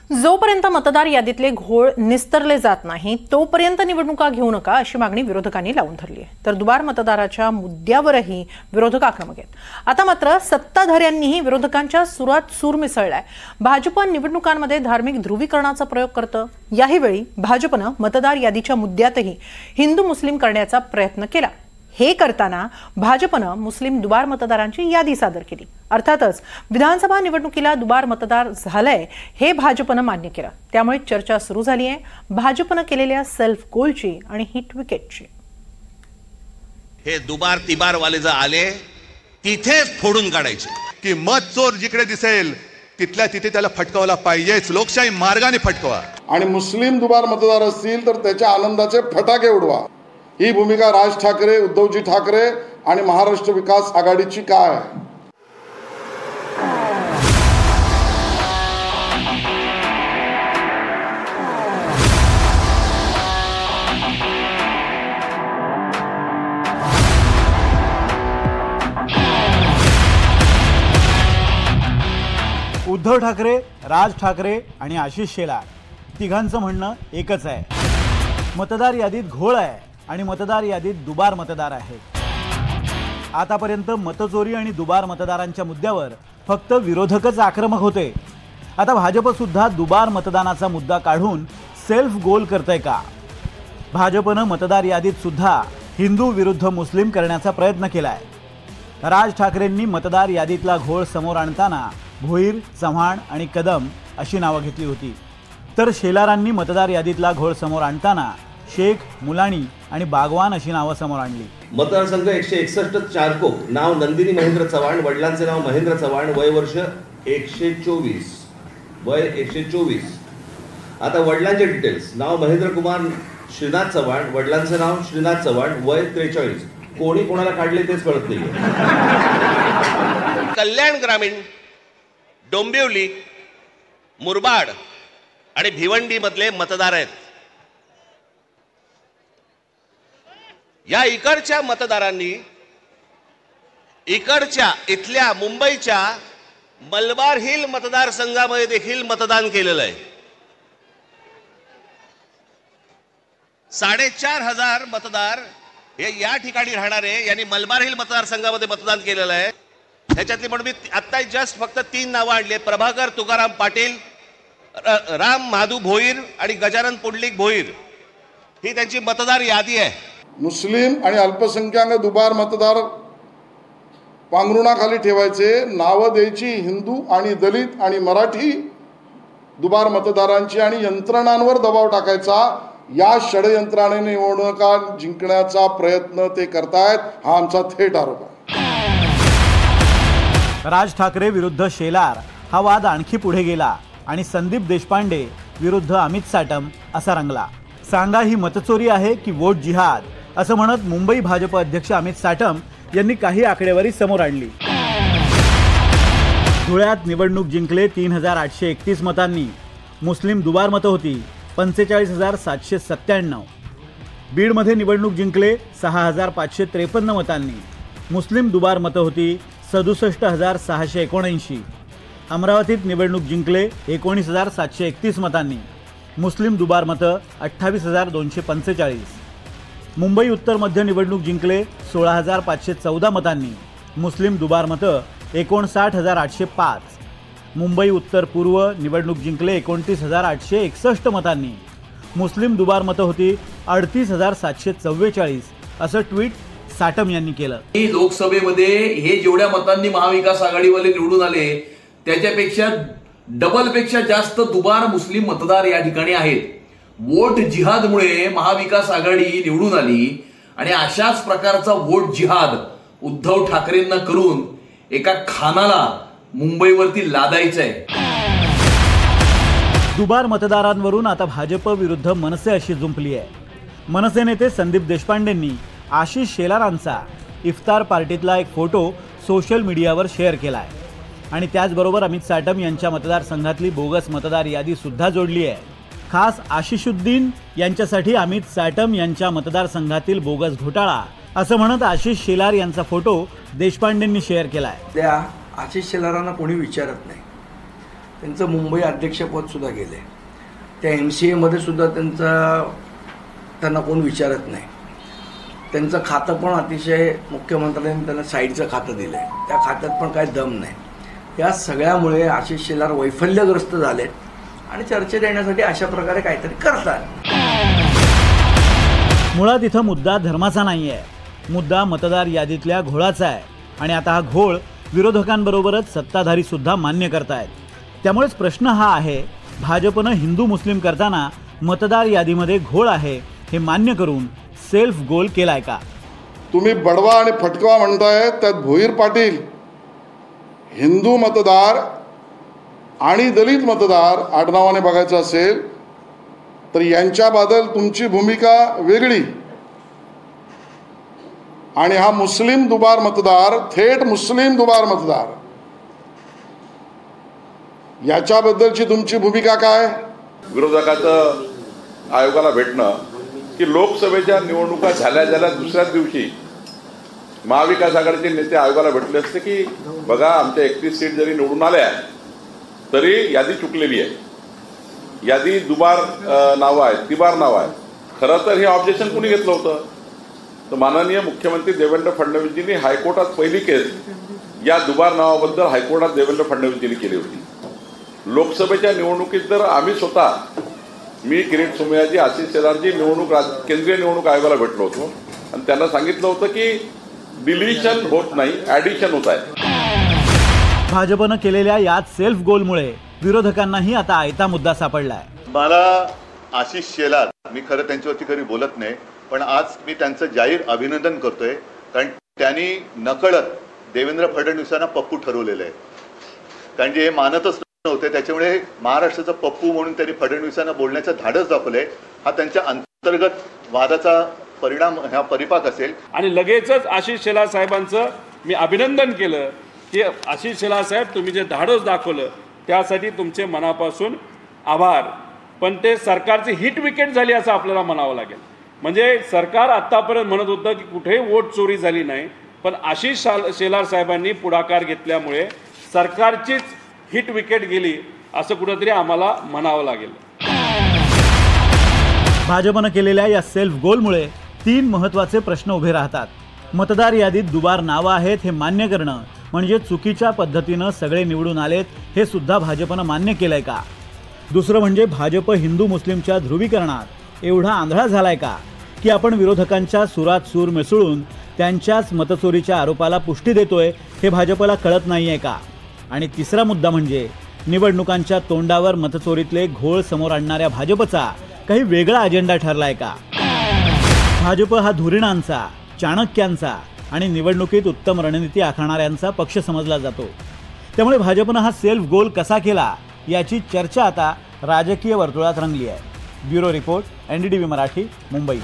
जोपर्यंत मतदार यादीतले घोळ निस्तरले जात नाही तोपर्यंत निवडणुका घेऊ नका अशी मागणी विरोधकांनी लावून धरली आहे। तर दुबार मतदाराच्या मुद्द्यावरही विरोधक आक्रमक आहेत। आता मात्र सत्ताधाऱ्यांनीही विरोधकांच्या सुरात सूर मिसळलाय। भाजप निवडणुकांमध्ये धार्मिक ध्रुवीकरणाचा प्रयोग करतं। याही वेळी भाजपनं मतदार यादीच्या मुद्द्यातही हिंदू मुस्लिम करण्याचा प्रयत्न केला। हे करताना भाजपनं मुस्लिम दुबार मतदारांची यादी सादर केली। अर्थातच विधानसभा निवडणुकीला दुबार मतदार झालंय हे भाजपनं मान्य केलं। त्यामुळे चर्चा सुरू झाली आहे भाजपनं केलेल्या सेल्फ गोलची आणि हिट विकेटची। हे दुबार तिबार वाले जर आले तिथेच फोडून काढायचे की मत चोर जिकडे दिसेल तिथल्या तिथे त्याला फटकावला पाहिजेच, लोकशाही मार्गाने फटकवा। आणि मुस्लिम दुबार मतदार असतील तर त्याच्या आनंदाचे फटाके उडवा। ही भूमिका राज ठाकरे, उद्धवजी ठाकरे आणि महाराष्ट्र विकास आघाडीची काय आहे? उद्धव ठाकरे, राज ठाकरे आणि आशिष शेलार तिघांचं म्हणणं एकच आहे, मतदार यादीत घोळ आहे आणि मतदार यादीत दुबार मतदार आहेत। आतापर्यंत मतचोरी आणि दुबार मतदारांच्या मुद्द्यावर फक्त विरोधकच आक्रमक होते। आता भाजप सुद्धा दुबार मतदानाचा मुद्दा काढून सेल्फ गोल करतंय का? भाजपनं मतदार यादीत सुद्धा हिंदू विरुद्ध मुस्लिम करण्याचा प्रयत्न केलाय। राज ठाकरेंनी मतदार यादीतला घोळ समोर आणताना भोईर, चव्हाण आणि कदम अशी नावं घेतली होती, तर शेलारांनी मतदार यादीतला घोळ समोर आणताना शेख, मुलाणी आणि बागवान अशी नावं समोर आणली। मतदारसंघ 161 चारकोप, नाव नंदिनी महेंद्र चव्हाण, वडिलांचे नाव महेंद्र चव्हाण, वय वर्ष 124, वय 124। आता वडिलांचे डिटेल्स, नाव महेंद्र कुमार श्रीनाथ चव्हाण, वडिलांचे नाव श्रीनाथ चव्हाण, वय 43। कोणी कोणाला काढले तेच कळत नाहीये। कल्याण ग्रामीण, डोंबिवली, मुरबाड आणि भिवंडी मधले मतदार आहेत। या इकडच्या मतदारांनी इथल्या मुंबईच्या मलबार हिल मतदारसंघामध्ये देखील मतदान केलेलं आहे। 4,500 मतदार हे या ठिकाणी राहणारे यांनी मलबार हिल मतदारसंघामध्ये मतदान केलेलं आहे। त्याच्यातली म्हणून मी आता जस्ट फक्त 3 नावं आणली, प्रभाकर तुकाराम पाटील, राम महादू भोईर आणि गजानन पुंडलिक भोईर, ही त्यांची मतदार यादी आहे। मुस्लिम आणि अल्पसंख्याक दुबार मतदार पांघरुणाखाली ठेवायचे, नावं द्यायची हिंदू आणि दलित आणि मराठी दुबार मतदारांची आणि यंत्रणांवर दबाव टाकायचा। या षडयंत्राने निवडणुका जिंकण्याचा प्रयत्न ते करतायत, हा आमचा थेट आरोप आहे। राज ठाकरे विरुद्ध शेलार हा वाद आणखी पुढे गेला आणि संदीप देशपांडे विरुद्ध अमित साटम असा रंगला। सांगा ही मतचोरी आहे की वोट जिहाद, असं म्हणत मुंबई भाजप अध्यक्ष अमित साटम यांनी काही आकडेवारी समोर आणली। धुळ्यात निवडणूक जिंकले 3,831 मतांनी, मुस्लिम दुबार मतं होती 45,797। बीडमध्ये निवडणूक जिंकले 6,553 मतांनी, मुस्लिम दुबार मतं होती 67,679। अमरावतीत निवडणूक जिंकले 19,731 मतांनी, मुस्लिम दुबार मतं 28,245। मुंबई उत्तर मध्य निवडणूक जिंकले 16,514 मतांनी, मुस्लिम दुबार मतं 59,805। मुंबई उत्तर पूर्व निवडणूक जिंकले 29,861 मतांनी, मुस्लिम दुबार मतं होती 38,744 असं ट्विट साटम यांनी केलं। लोकसभेमध्ये हे जेवढ्या मतांनी महाविकास आघाडीवाले निवडून आले त्याच्यापेक्षा डबलपेक्षा जास्त दुबार मुस्लिम मतदार या ठिकाणी आहेत। वोट जिहादमुळे महाविकास आघाडी निवडून आली आणि अशाच प्रकारचा वोट जिहाद उद्धव ठाकरेंना करून एका खानाला मुंबईवरती लादायचं आहे। दुबार मतदारांवरून आता भाजप विरुद्ध मनसे अशी जुंपली आहे। मनसे नेते संदीप देशपांडेंनी आशिष शेलारांचा इफ्तार पार्टीतला एक फोटो सोशल मीडियावर शेअर केला आहे आणि त्याचबरोबर अमित साटम यांच्या मतदारसंघातली बोगस मतदार यादी सुद्धा जोडली आहे। खास आशिषुद्दीन यांच्यासाठी अमित साटम यांच्या मतदारसंघातील बोगस घोटाळा असं म्हणत आशिष शेलार यांचा फोटो देशपांडेंनी शेअर केलाय। त्या आशिष शेलारांना कोणी विचारत नाही, त्यांचं मुंबई अध्यक्षपदसुद्धा गेलं आहे. त्या MCAमध्ये सुद्धा त्यांना कोण विचारत नाही. त्यांचं खातं पण अतिशय मुख्यमंत्र्यांनी त्यांना साईडचं खातं दिलं आहे. त्या खात्यात पण काही दम नाही. या सगळ्यामुळे आशिष शेलार वैफल्यग्रस्त झालेत आणि चर्चेत येण्यासाठी अशा प्रकारे काहीतरी करतात. मुळात इथं मुद्दा धर्माचा नाही आहे, मुद्दा मतदार यादीतल्या घोळाचा आहे. आणि आता हा घोळ विरोधकांबरोबरच सत्ताधारी सुद्धा मान्य करतायत. त्यामुळेच प्रश्न हा आहे, भाजपनं हिंदू मुस्लिम करताना मतदार यादीमध्ये घोळ आहे हे मान्य करून सेल्फ गोल केलाय का? तुम्ही बडवा आणि फटकवा म्हणताय, त्यात भोईर पाटील हिंदू मतदार आणि दलित मतदार आडनावाने बघायचं असेल तर यांच्याबद्दल तुमची भूमिका वेगळी. आणि हा मुस्लिम दुबार मतदार, थेट मुस्लिम दुबार मतदार, याच्याबद्दलची तुमची भूमिका काय? विरोधकाचं आयोगाला भेटणं की लोकसभेच्या निवडणुका झाल्या दुसऱ्याच दिवशी महाविकास आघाडीचे नेते आयोगाला भेटले असते की बघा आमच्या 31 सीट जरी निवडून आल्या तरी यादी चुकलेली आहे, यादी दुबार नावं आहेत, तिबार नावं आहेत. खरं तर हे ऑब्जेक्शन कुणी घेतलं होतं? तर माननीय मुख्यमंत्री देवेंद्र फडणवीसजींनी हायकोर्टात पहिली केस या दुबार नावाबद्दल हायकोर्टात देवेंद्र फडणवीसजींनी केली होती. लोकसभेच्या निवडणुकीत तर आम्ही स्वतः, मी किरीट सोमयाजी, आशिष शेलारजी केंद्रीय निवडणूक आयोगाला भेटलो होतो आणि त्यांना सांगितलं होतं की डिलिशन होत नाही, ॲडिशन होत आहे. भाजपनं केलेल्या याच सेल्फ गोलमुळे विरोधकांनाही आता आयता मुद्दा सापडलाय. मला आशिष शेलार, मी खरं त्यांच्यावरती खरी बोलत नाही, पण आज मी त्यांचं जाहीर अभिनंदन करतोय, कारण त्यांनी नकळत देवेंद्र फडणवीसांना पप्पू ठरवलेलं आहे. कारण जे हे मानतच नव्हते, त्याच्यामुळे महाराष्ट्राचा पप्पू म्हणून त्यांनी फडणवीसांना बोलण्याचं धाडस दाखवलंय. हा त्यांच्या अंतर्गत वादाचा परिणाम, हा परिपाक असेल. आणि लगेचच आशिष शेलार साहेबांचं मी अभिनंदन केलं की आशिष शेलार साहेब, तुम्ही जे धाडस दाखवलं त्यासाठी तुमचे मनापासून आभार. पण ते सरकारची हिट विकेट झाली असं आपल्याला म्हणावं लागेल. म्हणजे सरकार आत्तापर्यंत म्हणत होतं की कुठेही वोट चोरी झाली नाही, पण आशिष शेलार साहेबांनी पुढाकार घेतल्यामुळे सरकारचीच हिट विकेट गेली असं कुठंतरी आम्हाला म्हणावं लागेल. भाजपनं केलेल्या या सेल्फ गोलमुळे 3 महत्त्वाचे प्रश्न उभे राहतात. मतदार यादीत दुबार नावं आहेत हे मान्य करणं म्हणजे चुकीच्या पद्धतीनं सगळे निवडून आलेत हे सुद्धा भाजपनं मान्य केलंय का? दुसरं म्हणजे भाजप हिंदू मुस्लिमच्या ध्रुवीकरणात एवढा आंधळा झालाय का की आपण विरोधकांच्या सुरात सूर मिसळून त्यांच्याच मतचोरीच्या आरोपाला पुष्टी देतोय हे भाजपला कळत नाहीये का? आणि तिसरा मुद्दा म्हणजे निवडणुकांच्या तोंडावर मतचोरीतले घोळ समोर आणणाऱ्या भाजपचा काही वेगळा अजेंडा ठरलाय का? भाजप हा धुरीणांचा, चाणक्यांचा आणि निवडणुकीत उत्तम रणनीती आखणाऱ्यांचा पक्ष समजला जातो. त्यामुळे भाजपनं हा सेल्फ गोल कसा केला याची चर्चा आता राजकीय वर्तुळात रंगली आहे. Bureau report, NDTV Marathi, Mumbai.